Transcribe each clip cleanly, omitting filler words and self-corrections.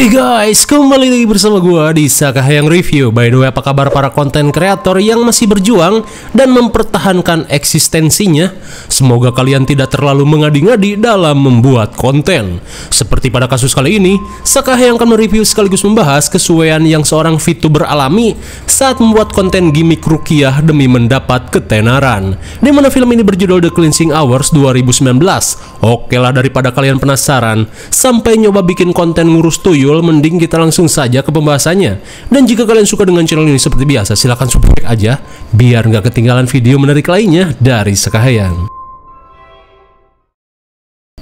Hai guys, kembali lagi bersama gua di Sakahayang Review. By the way, apa kabar para konten kreator yang masih berjuang dan mempertahankan eksistensinya? Semoga kalian tidak terlalu mengadi-ngadi dalam membuat konten. Seperti pada kasus kali ini, Sakahayang akan mereview sekaligus membahas kesuaian yang seorang VTuber alami saat membuat konten gimmick rukiah demi mendapat ketenaran. Di mana film ini berjudul The Cleansing Hours 2019. Oke lah, daripada kalian penasaran sampai nyoba bikin konten ngurus tuyul, mending kita langsung saja ke pembahasannya. Dan jika kalian suka dengan channel ini seperti biasa, silahkan subscribe aja biar nggak ketinggalan video menarik lainnya dari Sakahayang.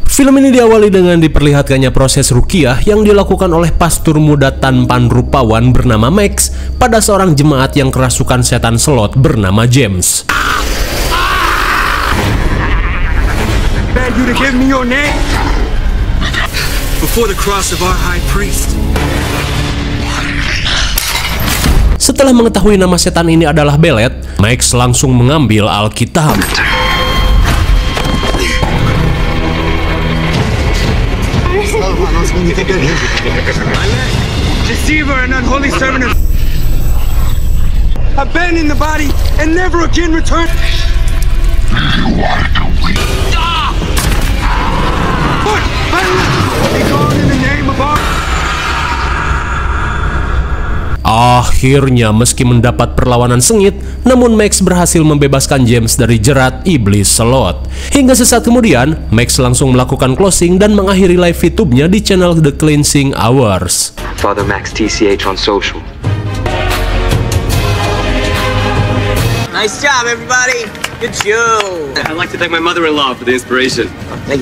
Film ini diawali dengan diperlihatkannya proses rukiah yang dilakukan oleh pastor muda tampan rupawan bernama Max pada seorang jemaat yang kerasukan setan slot bernama James. Before the cross of our high priest. Setelah mengetahui nama setan ini adalah Belet, Max langsung mengambil Alkitab. Deceiver and unholy servant of abandon the body and never again return. Akhirnya, meski mendapat perlawanan sengit, namun Max berhasil membebaskan James dari jerat iblis slot. Hingga sesaat kemudian, Max langsung melakukan closing dan mengakhiri live VTube-nya di channel The Cleansing Hours. Father Max TCH on social. Nice job, everybody. Good show. I'd like to thank my mother-in-law for the inspiration.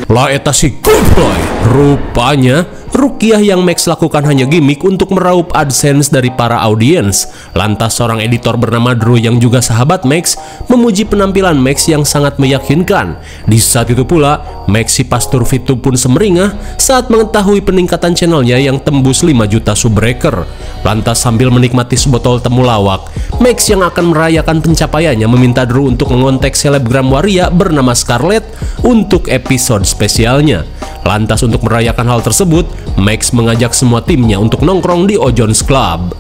Lah eta si goblok. Rupanya rukiah yang Max lakukan hanya gimmick untuk meraup AdSense dari para audiens. Lantas seorang editor bernama Drew yang juga sahabat Max memuji penampilan Max yang sangat meyakinkan. Di saat itu pula, Max si pastor VTube pun semeringah saat mengetahui peningkatan channelnya yang tembus 5 juta subbreaker. Lantas sambil menikmati sebotol temulawak, Max yang akan merayakan pencapaiannya meminta Drew untuk mengontak selebgram waria bernama Scarlett untuk episode spesialnya. Lantas untuk merayakan hal tersebut, Max mengajak semua timnya untuk nongkrong di Ojon's Club.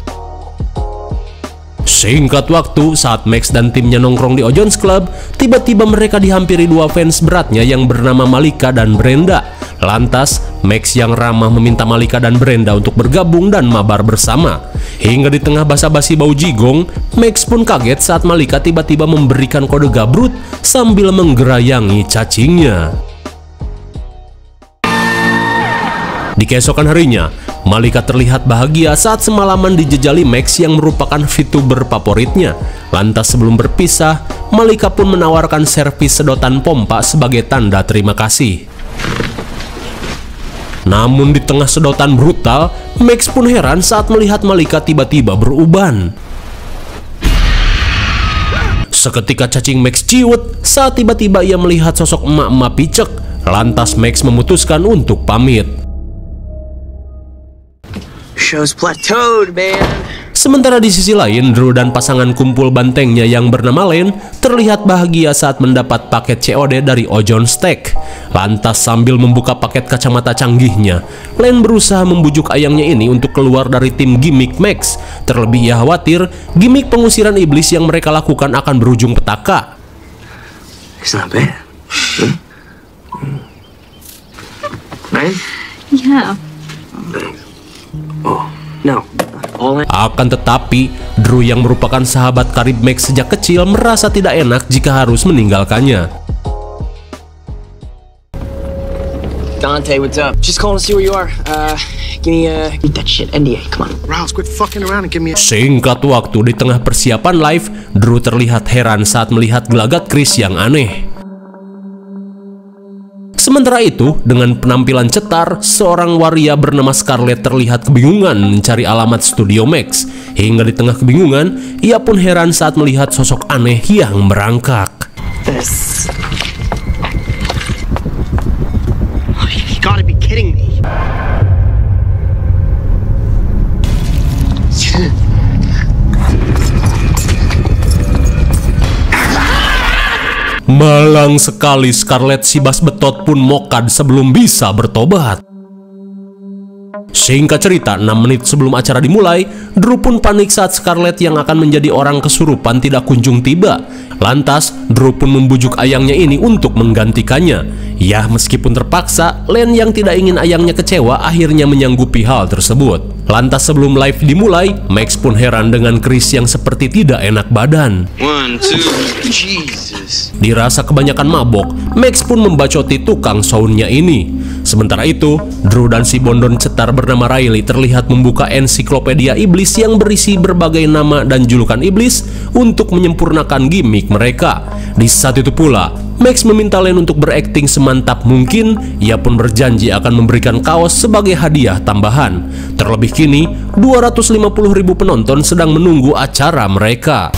Singkat waktu, saat Max dan timnya nongkrong di Ojon's Club, tiba-tiba mereka dihampiri dua fans beratnya yang bernama Malika dan Brenda. Lantas, Max yang ramah meminta Malika dan Brenda untuk bergabung dan mabar bersama. Hingga di tengah basa-basi bau jigong, Max pun kaget saat Malika tiba-tiba memberikan kode gabrut sambil menggerayangi cacingnya. Di keesokan harinya, Malika terlihat bahagia saat semalaman dijejali Max yang merupakan VTuber favoritnya. Lantas sebelum berpisah, Malika pun menawarkan servis sedotan pompa sebagai tanda terima kasih. Namun di tengah sedotan brutal, Max pun heran saat melihat Malika tiba-tiba beruban. Seketika cacing Max ciut saat tiba-tiba ia melihat sosok emak-emak picek. Lantas Max memutuskan untuk pamit. Show's plateaued, man. Sementara di sisi lain, Drew dan pasangan kumpul bantengnya yang bernama Len terlihat bahagia saat mendapat paket COD dari Ojon's Tech. Lantas sambil membuka paket kacamata canggihnya, Len berusaha membujuk ayangnya ini untuk keluar dari tim gimmick Max. Terlebih ia khawatir gimmick pengusiran iblis yang mereka lakukan akan berujung petaka. It's not bad. Right? Yeah. Oh, no. Akan tetapi, Drew yang merupakan sahabat karib Max sejak kecil merasa tidak enak jika harus meninggalkannya. Dante, what's up? Just calling to see where you are. Give that shit NDA. Come on. Rouse, quit fucking around and give me a... Singkat waktu, di tengah persiapan live, Drew terlihat heran saat melihat gelagat Chris yang aneh. Sementara itu, dengan penampilan cetar, seorang waria bernama Scarlett terlihat kebingungan mencari alamat studio Max. Hingga di tengah kebingungan, ia pun heran saat melihat sosok aneh yang merangkak. You gotta be kidding me. Malang sekali, Scarlett si bas betot pun mokad sebelum bisa bertobat. Singkat cerita, 6 menit sebelum acara dimulai, Drew pun panik saat Scarlett yang akan menjadi orang kesurupan tidak kunjung tiba. Lantas, Drew pun membujuk ayangnya ini untuk menggantikannya. Ya, meskipun terpaksa, Len yang tidak ingin ayangnya kecewa akhirnya menyanggupi hal tersebut. Lantas sebelum live dimulai, Max pun heran dengan Chris yang seperti tidak enak badan. 1, 2, Jesus. Dirasa kebanyakan mabok, Max pun membacoti tukang soundnya ini. Sementara itu, Drew dan si bondon cetar bernama Riley terlihat membuka ensiklopedia iblis yang berisi berbagai nama dan julukan iblis untuk menyempurnakan gimmick mereka. Di saat itu pula, Max meminta Len untuk berakting semantap mungkin. Ia pun berjanji akan memberikan kaos sebagai hadiah tambahan. Terlebih kini, 250.000 penonton sedang menunggu acara mereka.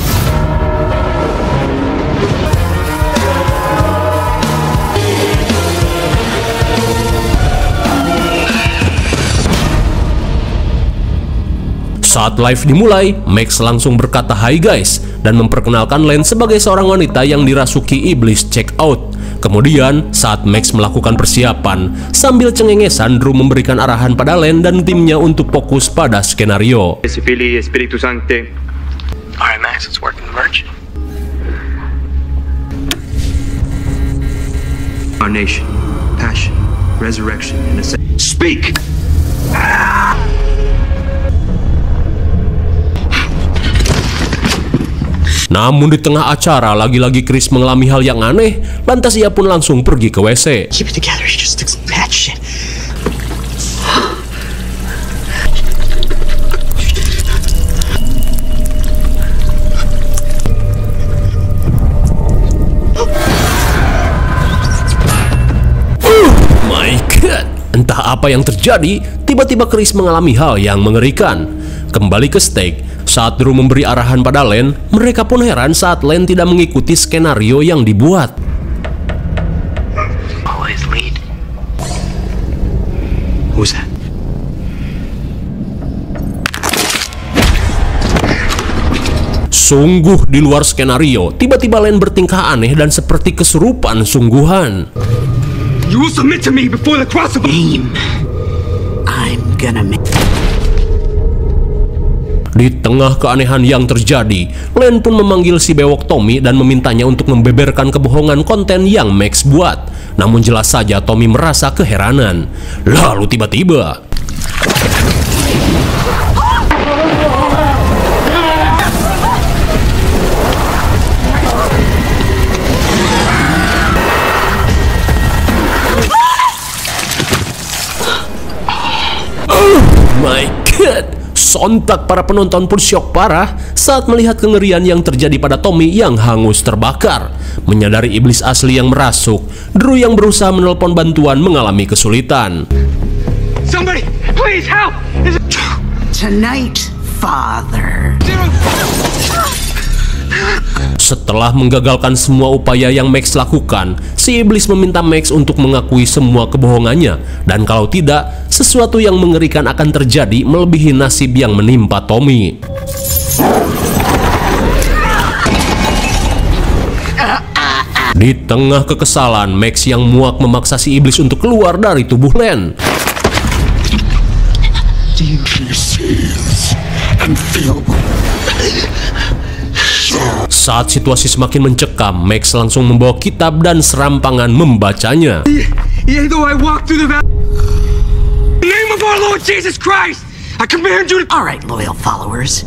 Saat live dimulai, Max langsung berkata "Hai guys" dan memperkenalkan Len sebagai seorang wanita yang dirasuki iblis check out. Kemudian, saat Max melakukan persiapan, sambil cengengesan, Drew memberikan arahan pada Len dan timnya untuk fokus pada skenario. Fili, Espiritu Sancte. Alright, Max, let's work on the merch. Our nation, passion, resurrection, and Speak! Namun di tengah acara, lagi-lagi Chris mengalami hal yang aneh. Lantas ia pun langsung pergi ke WC. Keep it together, he just took some bad shit. My God, entah apa yang terjadi, tiba-tiba Chris mengalami hal yang mengerikan. Kembali ke stage, saat Drew memberi arahan pada Len, mereka pun heran saat Len tidak mengikuti skenario yang dibuat. Always lead. Who's that? Sungguh di luar skenario, tiba-tiba Len bertingkah aneh dan seperti kesurupan sungguhan. You will submit to me before the cross of game. I'm gonna make. Di tengah keanehan yang terjadi, Len pun memanggil si bewok Tommy dan memintanya untuk membeberkan kebohongan konten yang Max buat. Namun jelas saja Tommy merasa keheranan. Lalu tiba-tiba, oh my God! Sontak para penonton pun syok parah saat melihat kengerian yang terjadi pada Tommy yang hangus terbakar. Menyadari iblis asli yang merasuk, Drew yang berusaha menelpon bantuan mengalami kesulitan. Somebody, please help! Tonight, Father. Setelah menggagalkan semua upaya yang Max lakukan, si iblis meminta Max untuk mengakui semua kebohongannya, dan kalau tidak, sesuatu yang mengerikan akan terjadi melebihi nasib yang menimpa Tommy. Di tengah kekesalan, Max yang muak memaksa si iblis untuk keluar dari tubuh Len. Saat situasi semakin mencekam, Max langsung membawa kitab dan serampangan membacanya. Yea, though I walk through the valley, in the name of our Lord Jesus Christ, I command you to. All right, loyal followers.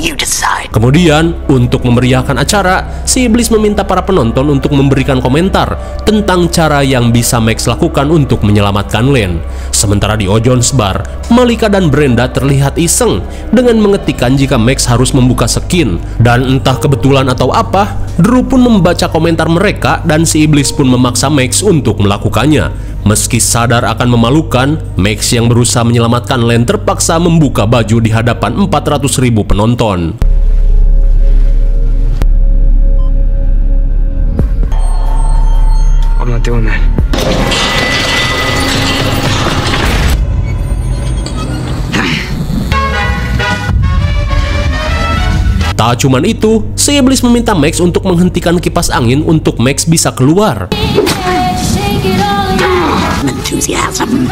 You decide. Kemudian, untuk memeriahkan acara, si iblis meminta para penonton untuk memberikan komentar tentang cara yang bisa Max lakukan untuk menyelamatkan Len. Sementara di Ojon's Bar, Malika dan Brenda terlihat iseng dengan mengetikkan jika Max harus membuka skin. Dan entah kebetulan atau apa, Drew pun membaca komentar mereka dan si iblis pun memaksa Max untuk melakukannya. Meski sadar akan memalukan, Max yang berusaha menyelamatkan Len terpaksa membuka baju di hadapan 400.000 penonton. I'm not doing that. Tak cuman itu, si iblis meminta Max untuk menghentikan kipas angin untuk Max bisa keluar. Enthusiasm.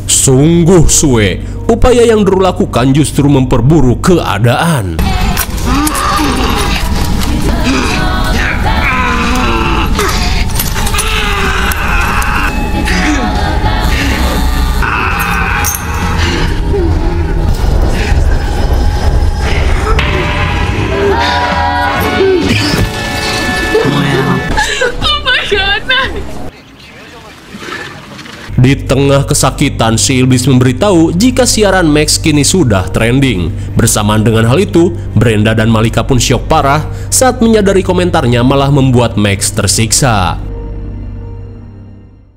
Sungguh suwe, upaya yang Drew lakukan justru memperburuk keadaan. Di tengah kesakitan, si iblis memberitahu jika siaran Max kini sudah trending. Bersamaan dengan hal itu, Brenda dan Malika pun syok parah saat menyadari komentarnya malah membuat Max tersiksa.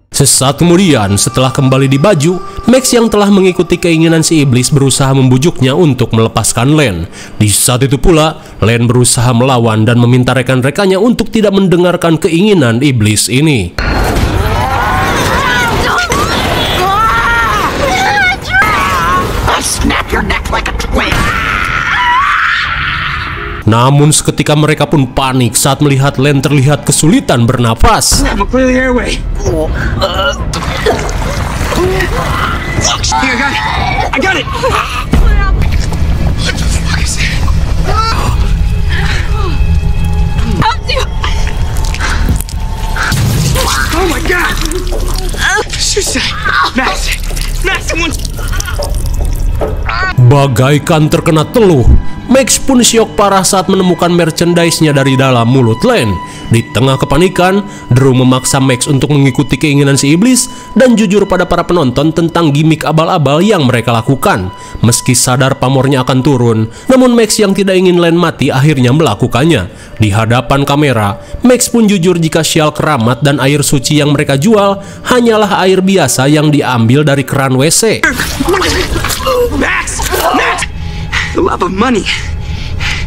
Sesaat kemudian, setelah kembali di baju, Max yang telah mengikuti keinginan si iblis berusaha membujuknya untuk melepaskan Len. Di saat itu pula, Len berusaha melawan dan meminta rekan-rekannya untuk tidak mendengarkan keinginan iblis ini. Namun seketika mereka pun panik saat melihat Len terlihat kesulitan bernafas. Bagaikan terkena teluh, Max pun syok parah saat menemukan merchandise-nya dari dalam mulut Len. Di tengah kepanikan, Drew memaksa Max untuk mengikuti keinginan si iblis dan jujur pada para penonton tentang gimmick abal-abal yang mereka lakukan. Meski sadar pamornya akan turun, namun Max yang tidak ingin Len mati akhirnya melakukannya. Di hadapan kamera, Max pun jujur jika syal keramat dan air suci yang mereka jual hanyalah air biasa yang diambil dari keran WC. Max! The love of money.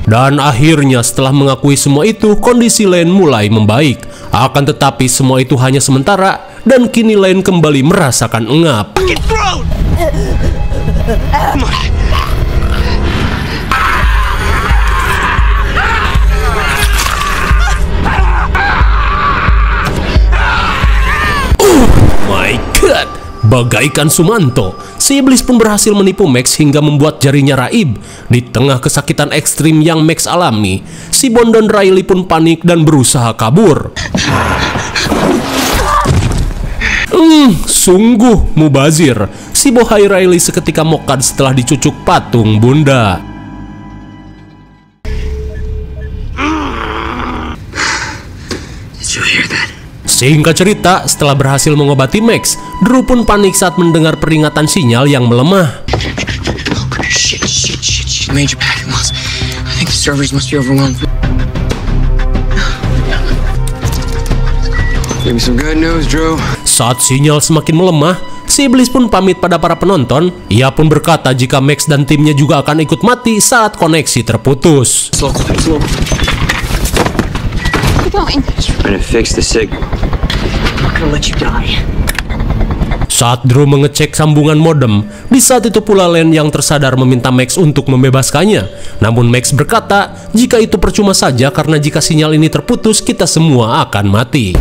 Dan akhirnya setelah mengakui semua itu, kondisi Len mulai membaik. Akan tetapi semua itu hanya sementara dan kini Len kembali merasakan engap. My God! Bagaikan Sumanto, si iblis pun berhasil menipu Max hingga membuat jarinya raib. Di tengah kesakitan ekstrim yang Max alami, si Bond dan Riley pun panik dan berusaha kabur. Sungguh mubazir, si bohai Riley seketika mokad setelah dicucuk patung bunda. Did you hear that? Singkat cerita, setelah berhasil mengobati Max, Drew pun panik saat mendengar peringatan sinyal yang melemah. Shit. Major packet loss. I think the servers must be overwhelmed. Give me some good news, Drew. Saat sinyal semakin melemah, si iblis pun pamit pada para penonton. Ia pun berkata jika Max dan timnya juga akan ikut mati saat koneksi terputus. Slow. Trying to fix the signal. I'm not gonna let you die. Saat Drew mengecek sambungan modem, di saat itu pula Len yang tersadar meminta Max untuk membebaskannya. Namun Max berkata jika itu percuma saja karena jika sinyal ini terputus kita semua akan mati.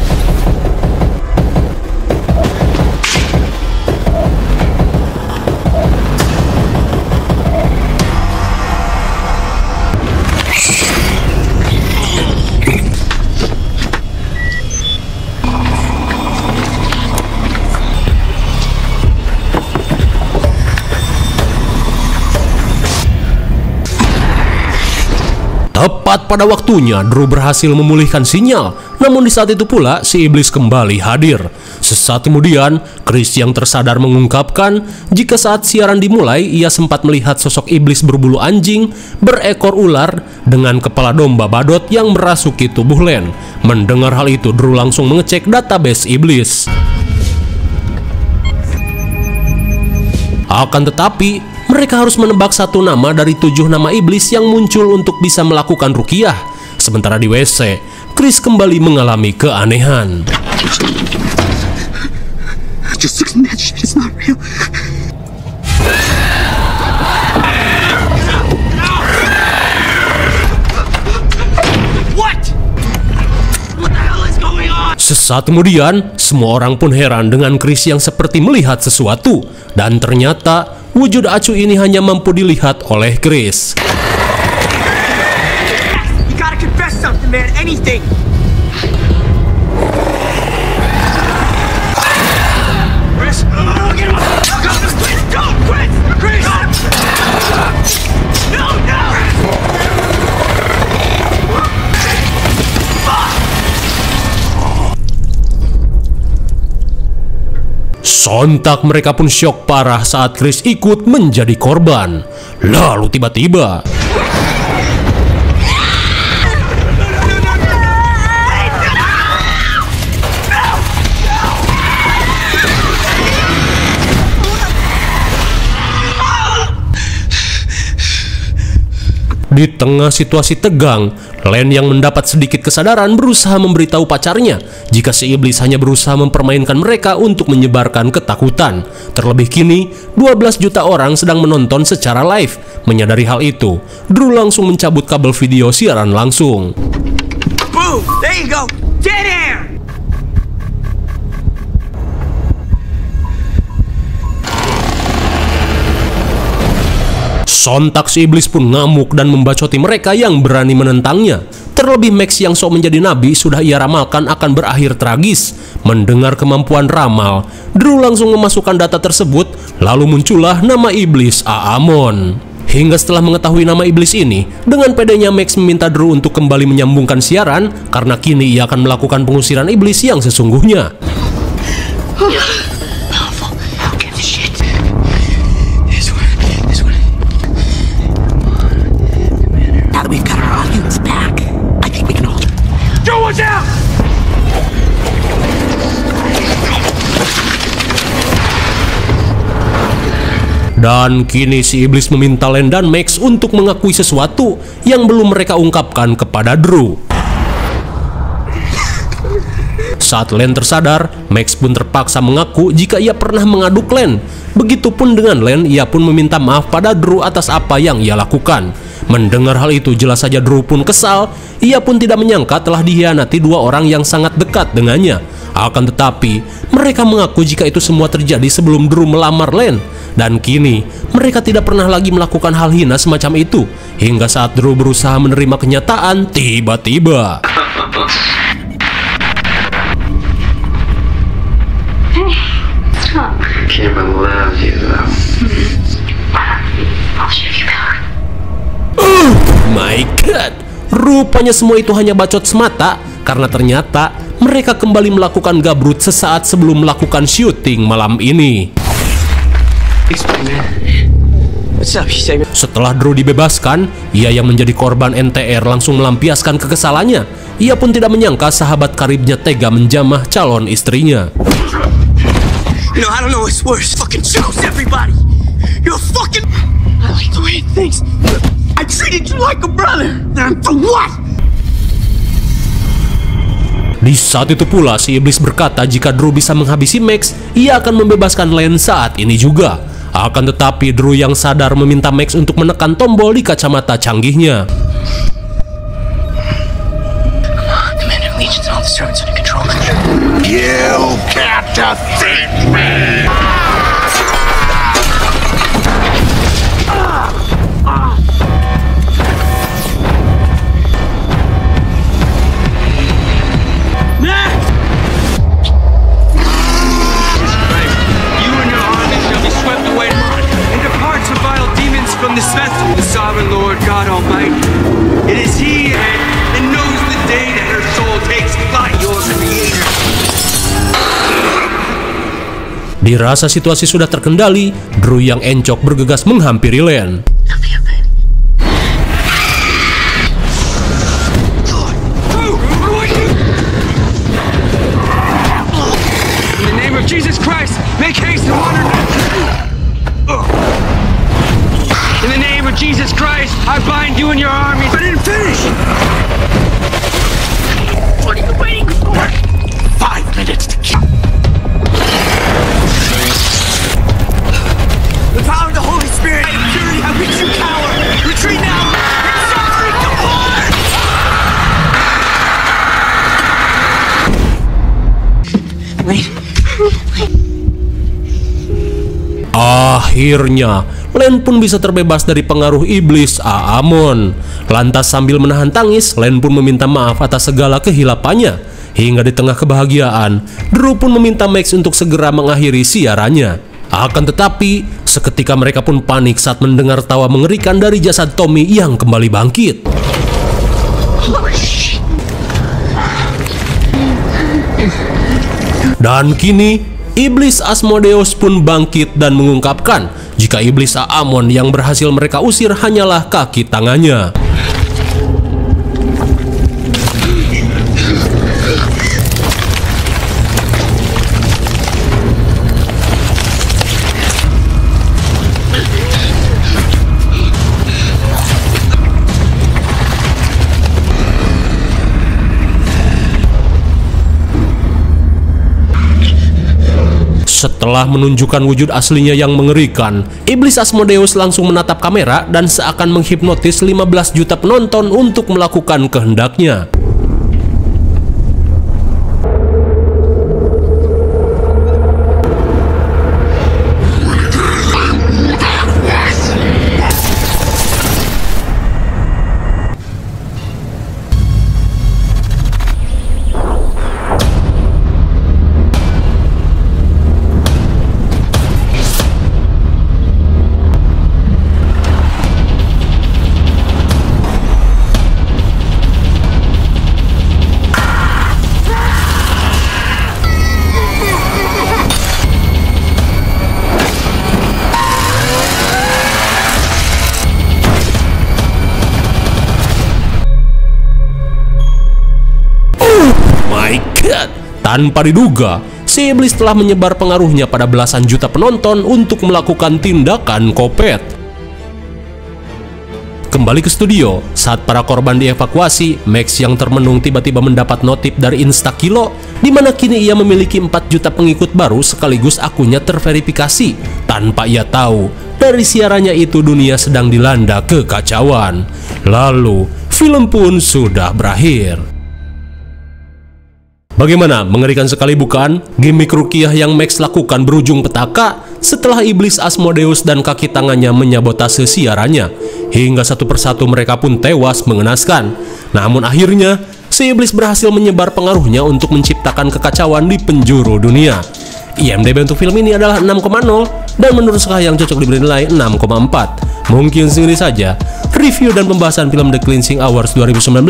Tepat pada waktunya, Drew berhasil memulihkan sinyal. Namun di saat itu pula, si iblis kembali hadir. Sesaat kemudian, Chris yang tersadar mengungkapkan jika saat siaran dimulai, ia sempat melihat sosok iblis berbulu anjing, berekor ular, dengan kepala domba badut yang merasuki tubuh Len. Mendengar hal itu, Drew langsung mengecek database iblis. Akan tetapi, mereka harus menebak satu nama dari 7 nama iblis yang muncul untuk bisa melakukan ruqyah. Sementara di WC, Chris kembali mengalami keanehan. Just that shit is not real. Sesaat kemudian, semua orang pun heran dengan Chris yang seperti melihat sesuatu. Dan ternyata, wujud acuh ini hanya mampu dilihat oleh Chris. You gotta confess something, man. Anything. Chris? Get him! Go! Chris! Chris! No! Sontak mereka pun syok parah saat Chris ikut menjadi korban. Lalu tiba-tiba di tengah situasi tegang, Len yang mendapat sedikit kesadaran berusaha memberitahu pacarnya jika si iblis hanya berusaha mempermainkan mereka untuk menyebarkan ketakutan. Terlebih kini, 12 juta orang sedang menonton secara live. Menyadari hal itu, Drew langsung mencabut kabel video siaran langsung. Boom! There you go. Dead air. Sontak si iblis pun ngamuk dan membacoti mereka yang berani menentangnya. Terlebih Max yang sok menjadi nabi sudah ia ramalkan akan berakhir tragis. Mendengar kemampuan ramal, Drew langsung memasukkan data tersebut, lalu muncullah nama iblis Aamon. Hingga setelah mengetahui nama iblis ini, dengan pedenya Max meminta Drew untuk kembali menyambungkan siaran karena kini ia akan melakukan pengusiran iblis yang sesungguhnya. Dan kini si iblis meminta Len dan Max untuk mengakui sesuatu yang belum mereka ungkapkan kepada Drew. Saat Len tersadar, Max pun terpaksa mengaku jika ia pernah mengaduk Len. Begitupun dengan Len, ia pun meminta maaf pada Drew atas apa yang ia lakukan. Mendengar hal itu, jelas saja Drew pun kesal. Ia pun tidak menyangka telah dikhianati dua orang yang sangat dekat dengannya. Akan tetapi, mereka mengaku jika itu semua terjadi sebelum Drew melamar Len. Dan kini, mereka tidak pernah lagi melakukan hal hina semacam itu. Hingga saat Drew berusaha menerima kenyataan, tiba-tiba Kimber loves you, though. I'll show you power. My God, rupanya semua itu hanya bacot semata. Karena ternyata mereka kembali melakukan gabrut sesaat sebelum melakukan syuting malam ini. What's up? You say me? Setelah Drew dibebaskan, ia yang menjadi korban NTR langsung melampiaskan kekesalannya. Ia pun tidak menyangka sahabat karibnya tega menjamah calon istrinya. You know, I don't know what's worse. Fucking choose everybody. You're fucking. I like the way it thinks. I treated you like a brother. And for what? Di saat itu pula si iblis berkata jika Drew bisa menghabisi Max, ia akan membebaskan Len saat ini juga. Akan tetapi Drew yang sadar meminta Max untuk menekan tombol di kacamata canggihnya. You can't defeat me! From this festival, the sovereign Lord God Almighty. It is He that knows the day that her soul takes flight, your creator. Dirasa situasi sudah terkendali, Drew yang encok bergegas menghampiri Len. In the name of Jesus Christ, make haste and wander. In the name of Jesus Christ, I bind you and your armies. I didn't finish! What are you waiting for? 5 minutes to kill. The power of the Holy Spirit and purity have reached you. Wait. Akhirnya, Len pun bisa terbebas dari pengaruh iblis Aamon. Lantas sambil menahan tangis, Len pun meminta maaf atas segala kehilapannya. Hingga di tengah kebahagiaan, Drew pun meminta Max untuk segera mengakhiri siarannya. Akan tetapi, seketika mereka pun panik saat mendengar tawa mengerikan dari jasad Tommy yang kembali bangkit. Dan kini, Iblis Asmodeus pun bangkit dan mengungkapkan jika Iblis Aamon yang berhasil mereka usir hanyalah kaki tangannya. Setelah menunjukkan wujud aslinya yang mengerikan, Iblis Asmodeus langsung menatap kamera dan seakan menghipnotis 15 juta penonton untuk melakukan kehendaknya. Tanpa diduga, si iblis telah menyebar pengaruhnya pada belasan juta penonton untuk melakukan tindakan kopet. Kembali ke studio, saat para korban dievakuasi, Max yang termenung tiba-tiba mendapat notif dari Instakilo, di mana kini ia memiliki 4 juta pengikut baru sekaligus akunnya terverifikasi. Tanpa ia tahu, dari siarannya itu dunia sedang dilanda kekacauan. Lalu, film pun sudah berakhir. Bagaimana? Mengerikan sekali bukan? Gimik rukiah yang Max lakukan berujung petaka setelah Iblis Asmodeus dan kaki tangannya menyabotase siarannya. Hingga satu persatu mereka pun tewas mengenaskan. Namun akhirnya, si Iblis berhasil menyebar pengaruhnya untuk menciptakan kekacauan di penjuru dunia. IMDb untuk film ini adalah 6,0 dan menurut saya yang cocok diberi nilai 6,4. Mungkin segini saja review dan pembahasan film The Cleansing Hours 2019.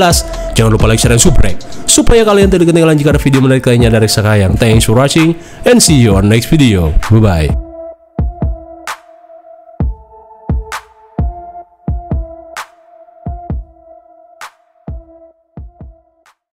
Jangan lupa like, share, dan subscribe supaya kalian tidak ketinggalan jika ada video menarik lainnya dari Sakayang. Thanks for watching and see you on next video. Bye bye.